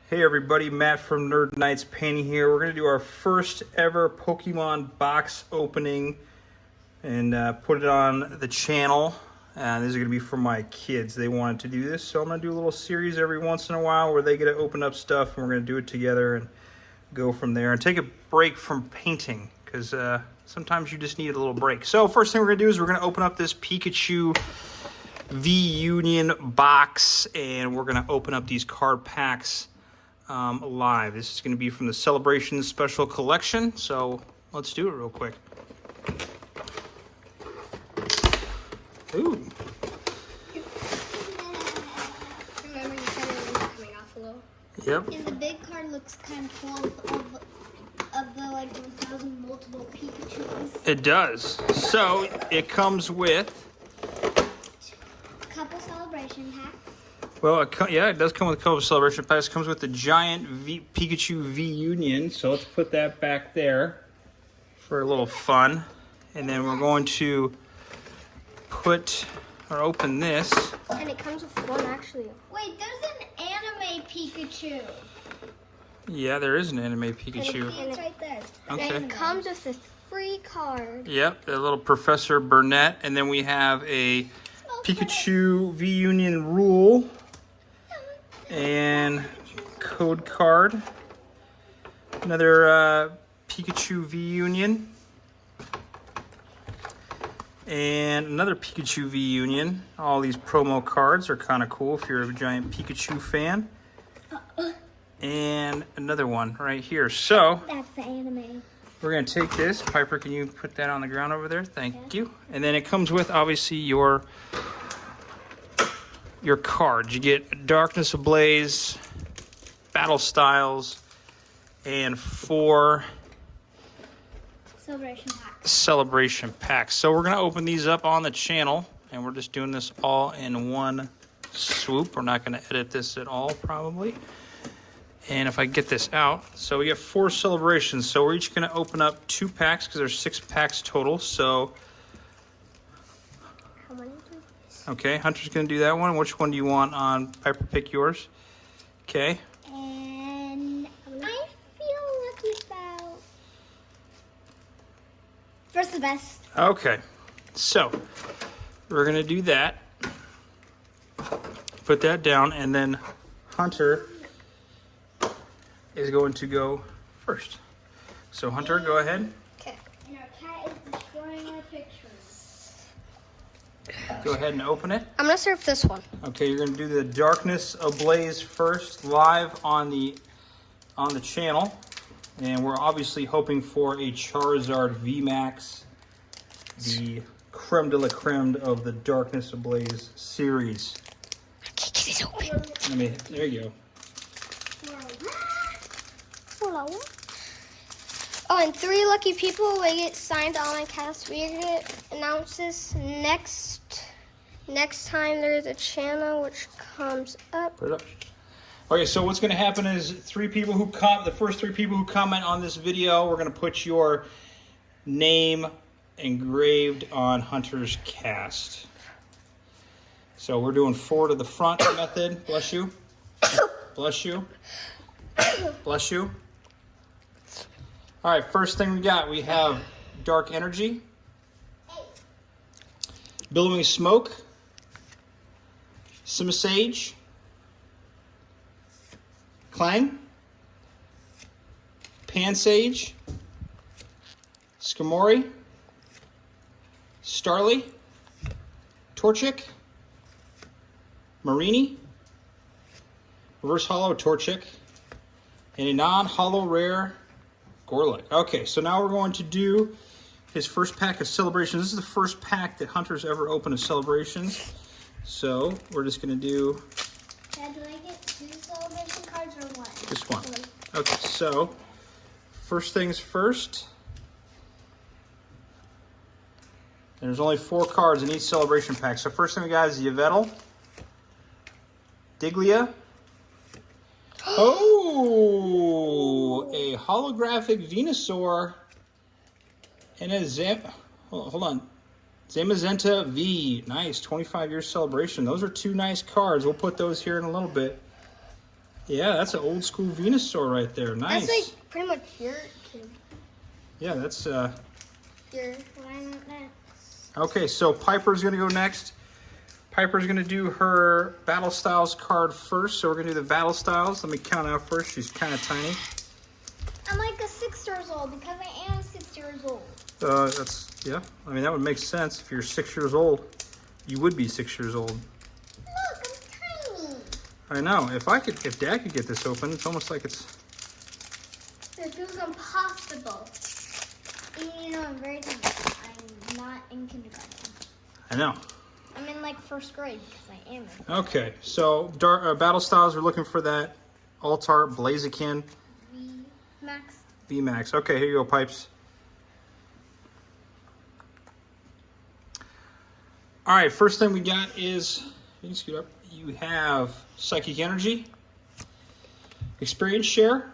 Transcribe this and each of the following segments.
Hey everybody, Matt from Nerd Knights Painting here. We're going to do our first ever Pokemon box opening and put it on the channel. This is going to be for my kids. They wanted to do this, so I'm going to do a little series every once in a while where they get to open up stuff and we're going to do it together and go from there. And take a break from painting because sometimes you just need a little break. So first thing we're going to do is we're going to open up this Pikachu V-Union box and we're going to open up these card packs live. This is going to be from the Celebrations Special Collection, so let's do it real quick. Ooh. Remember you said it was coming off a little? Yep. And the big card looks kind of full of the like 1,000 multiple Pikachus. It does. So it comes with A couple celebration packs. well, it does come with a couple of celebration packs. It comes with the giant Pikachu V-Union, so let's put that back there for a little fun. And then we're going to open this. And it comes with one actually. Wait, there's an anime Pikachu. Yeah, there is an anime Pikachu. And it's right there. Okay. And it comes with a free card. Yep, the little Professor Burnett. And then we have a Pikachu V-Union rule and code card. Another Pikachu V-Union. And another Pikachu V-Union. All these promo cards are kind of cool if you're a giant Pikachu fan. And another one right here. So That's the anime. we're going to take this. Piper, can you put that on the ground over there? Thank you. And then it comes with, obviously, your cards. You get Darkness Ablaze, Battle Styles, and 4 celebration packs. So we're going to open these up on the channel, and we're just doing this all in one swoop. We're not going to edit this at all, probably. And if I get this out, so we get 4 celebrations. So we're each going to open up 2 packs because there's 6 packs total. So, How many? okay, Hunter's going to do that one. Which one do you want on Piper? Pick yours. Okay. And I feel lucky about first the best. Okay. So we're going to do that. Put that down, and then Hunter is going to go first. So Hunter, go ahead. Okay. And our cat is destroying our pictures. Go ahead and open it. I'm gonna serve this one. Okay, you're going to do the Darkness Ablaze first, live on the channel, and we're obviously hoping for a Charizard VMAX, the creme de la creme of the Darkness Ablaze series. Okay, get it open. There you go. Oh, and 3 lucky people will get signed online cast. We get announces next time there's a channel which comes up. Put it up. Okay, so what's going to happen is the first 3 people who comment on this video, we're going to put your name engraved on Hunter's cast. So we're doing 4 to the front method. Bless you. Bless you. Bless you. All right, first thing we have Dark Energy, Billowing Smoke, Simisage, Clang, Pansage, Skarmory, Starly, Torchic, Marini, Reverse Hollow Torchic, and a non-hollow rare Gorlick. Okay, so now we're going to do his first pack of Celebrations. This is the first pack that Hunter's ever opened of Celebrations. So we're just going to do... Dad, do I get 2 celebration cards or 1? Just 1. Okay, so first things first. There's only 4 cards in each Celebration pack. So first thing we got is Yveltal, Diglia. Oh, a holographic Venusaur and a hold on. Zamazenta V. Nice, 25-year celebration. Those are 2 nice cards. We'll put those here in a little bit. Yeah, that's an old school Venusaur right there. Nice. That's like pretty much your kid. Yeah, that's Your why not that? okay, so Piper's gonna go next. Piper's gonna do her Battle Styles card first. So we're gonna do the Battle Styles. Let me count out first. She's kind of tiny. I'm like 6 years old because I am 6 years old. Yeah. I mean, that would make sense. If you're 6 years old, you would be 6 years old. Look, I'm tiny. I know. If Dad could get this open, it's almost like it's. It feels impossible. And you know, I'm very tiny. I'm not in kindergarten. I know. I'm in like 1st grade because I am. Okay, so Battle Styles, we're looking for that Altar Blaziken Max. VMAX. Okay, here you go, Pipes. All right, first thing we got is, you can scoot up, you have Psychic Energy, Experience Share,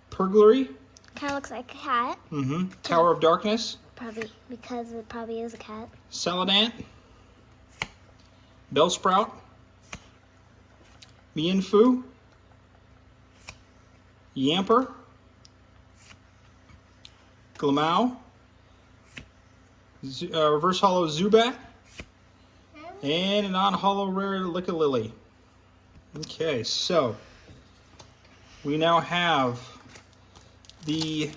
Purglary, Kind of looks like a cat. Tower of Darkness, Probably because it probably is a cat. Saladant, Bellsprout, Mienfoo, Yamper, Glamau, Reverse Hollow Zubat, and a non-hollow rare Lickalily. Okay, so we now have the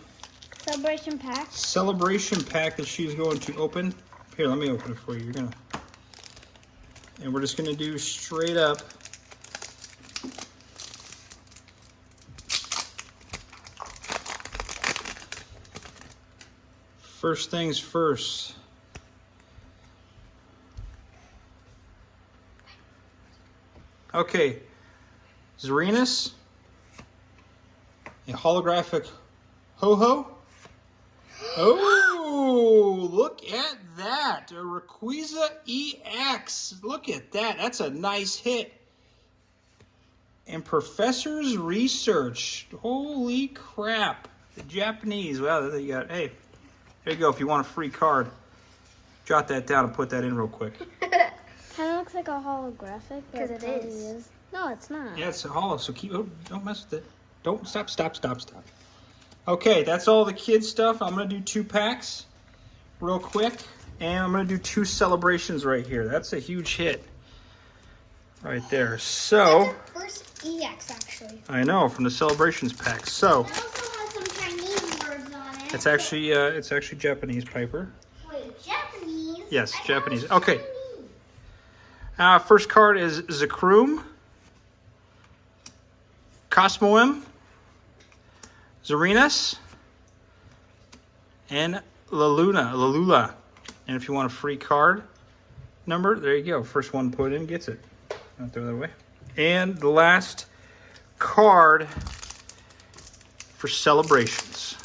celebration pack that she's going to open. Here, let me open it for you. And we're just gonna do straight up. First things first. Okay, Zarinus, a holographic Ho-Ho. Oh, look at that. A Rayquaza EX. Look at that. That's a nice hit. And Professor's Research. Holy crap. The Japanese. Wow, you got, hey, there you go. If you want a free card, jot that down and put that in real quick. Kind of looks like a holographic. Because it is. No, it's not. Yeah, it's a hollow, so don't mess with it. Don't, stop. Okay, that's all the kids stuff. I'm going to do 2 packs real quick. And I'm going to do 2 celebrations right here. That's a huge hit right there. So, That's the first EX, actually. I know, from the celebrations pack. So, It also has some Chinese words on it. it's actually Japanese, Piper. Wait, Japanese? Yes, I thought Japanese. it was Okay. Chinese. First card is Zekrom, Cosmoem, Zarinus, and Lalula. And if you want a free card number, there you go. First one put in gets it. Don't throw that away. And the last card for celebrations.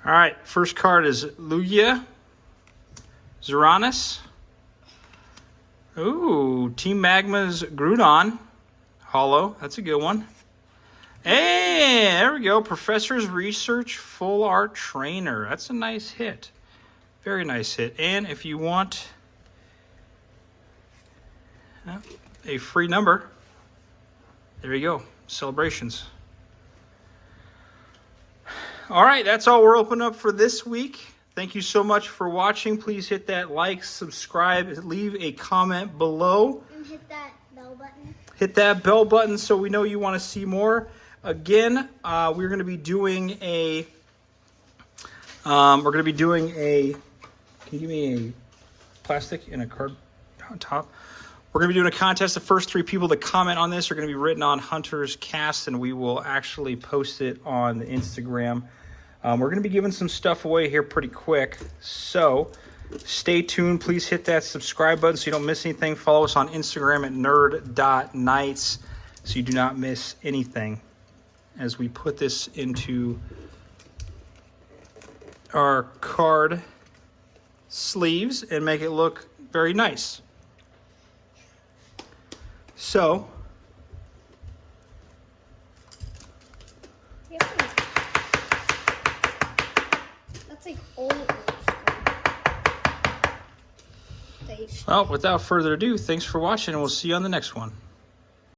All right, first card is Lugia, Zaranus. Ooh, Team Magma's Groudon. Hollow, that's a good one. Hey, there we go. Professor's Research Full Art Trainer. That's a nice hit. Very nice hit. And if you want a free number, there you go. Celebrations. All right, that's all we're opening up for this week. Thank you so much for watching. Please hit that like, subscribe, leave a comment below. And hit that bell button. Hit that bell button so we know you want to see more. Again, we're going to be doing a. Can you give me a plastic and a card on top? We're going to be doing a contest. The first 3 people to comment on this are going to be written on Hunter's Cast, and we will actually post it on the Instagram. We're going to be giving some stuff away here pretty quick, so stay tuned. Please hit that subscribe button so you don't miss anything. Follow us on Instagram at nerd.nights so you do not miss anything as we put this into our card sleeves and make it look very nice. So, like old school. Well, without further ado, thanks for watching, and we'll see you on the next one.